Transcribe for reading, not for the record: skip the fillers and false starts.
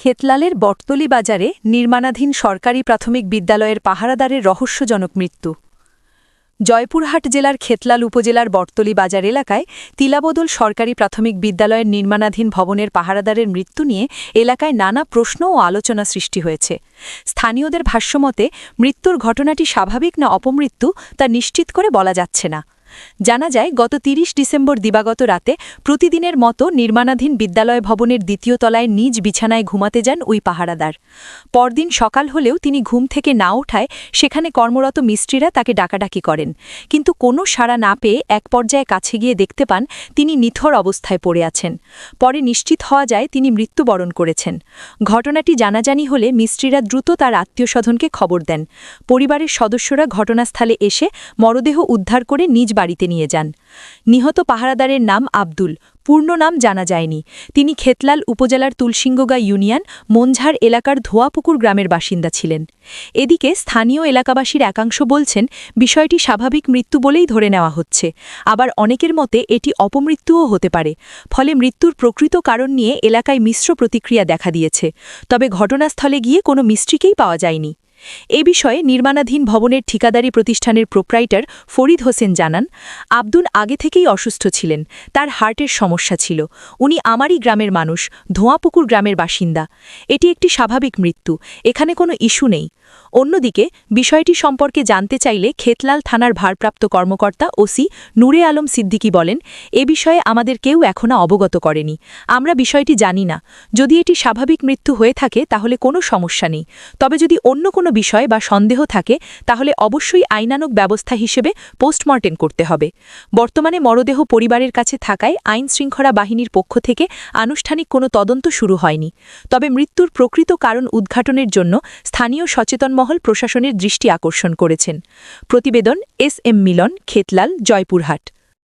খেতলালের বটতলী বাজারে নির্মাণাধীন সরকারি প্রাথমিক বিদ্যালয়ের পাহারাদারের রহস্যজনক মৃত্যু। জয়পুরহাট জেলার খেতলাল উপজেলার বটতলী বাজার এলাকায় তিলাবদল সরকারি প্রাথমিক বিদ্যালয়ের নির্মাণাধীন ভবনের পাহারাদারের মৃত্যু নিয়ে এলাকায় নানা প্রশ্ন ও আলোচনা সৃষ্টি হয়েছে। স্থানীয়দের ভাষ্যমতে মৃত্যুর ঘটনাটি স্বাভাবিক না অপমৃত্যু তা নিশ্চিত করে বলা যাচ্ছে না। জানা যায়, গত ৩০ ডিসেম্বর দিবাগত রাতে প্রতিদিনের মতো নির্মাণাধীন বিদ্যালয় ভবনের দ্বিতীয় তলায় নিজ বিছানায় ঘুমাতে যান ওই পাহারাদার। পরদিন সকাল হলেও তিনি ঘুম থেকে না ওঠায় সেখানে কর্মরত মিস্ত্রিরা তাকে ডাকাডাকি করেন, কিন্তু কোনো সাড়া না পেয়ে এক পর্যায়ে কাছে গিয়ে দেখতে পান তিনি নিথর অবস্থায় পড়ে আছেন। পরে নিশ্চিত হওয়া যায় তিনি মৃত্যুবরণ করেছেন। ঘটনাটি জানাজানি হলে মিস্ত্রিরা দ্রুত তার আত্মীয়স্বজনকে খবর দেন। পরিবারের সদস্যরা ঘটনাস্থলে এসে মরদেহ উদ্ধার করে নিজ বাড়িতে নিয়ে যান। নিহত পাহারাদারের নাম আব্দুল, পূর্ণ নাম জানা যায়নি। তিনি খেতলাল উপজেলার তুলসিঙ্গগা ইউনিয়ন মনঝার এলাকার ধোয়াপুকুর গ্রামের বাসিন্দা ছিলেন। এদিকে স্থানীয় এলাকাবাসীর একাংশ বলছেন বিষয়টি স্বাভাবিক মৃত্যু বলেই ধরে নেওয়া হচ্ছে, আবার অনেকের মতে এটি অপমৃত্যুও হতে পারে। ফলে মৃত্যুর প্রকৃত কারণ নিয়ে এলাকায় মিশ্র প্রতিক্রিয়া দেখা দিয়েছে। তবে ঘটনাস্থলে গিয়ে কোনো মিস্ত্রিকেই পাওয়া যায়নি। এ বিষয়ে নির্মাণাধীন ভবনের ঠিকাদারি প্রতিষ্ঠানের প্রোপ্রাইটার ফরিদ হোসেন জানান, আব্দুল আগে থেকেই অসুস্থ ছিলেন, তার হার্টের সমস্যা ছিল। উনি আমারই গ্রামের মানুষ, ধোঁয়াপুকুর গ্রামের বাসিন্দা। এটি একটি স্বাভাবিক মৃত্যু, এখানে কোনো ইস্যু নেই। অন্যদিকে বিষয়টি সম্পর্কে জানতে চাইলে খেতলাল থানার ভারপ্রাপ্ত কর্মকর্তা ওসি নূরে আলম সিদ্দিকী বলেন, এ বিষয়ে আমাদের কেউ এখনো অবগত করেনি। আমরা বিষয়টি জানি না। যদি এটি স্বাভাবিক মৃত্যু হয়ে থাকে তাহলে কোনো সমস্যা নেই, তবে যদি অন্য কোনো বিষয় বা সন্দেহ থাকে তাহলে অবশ্যই আইনানুগ ব্যবস্থা হিসেবে পোস্টমর্টেম করতে হবে। বর্তমানে মরদেহ পরিবারের কাছে থাকায় আইন শৃঙ্খলা বাহিনীর পক্ষ থেকে আনুষ্ঠানিক কোনো তদন্ত শুরু হয়নি। তবে মৃত্যুর প্রকৃত কারণ উদ্ঘাটনের জন্য স্থানীয় সচেতন মহল প্রশাসনের দৃষ্টি আকর্ষণ করেছেন। প্রতিবেদন এস এম মিলন, খেতলাল, জয়পুরহাট।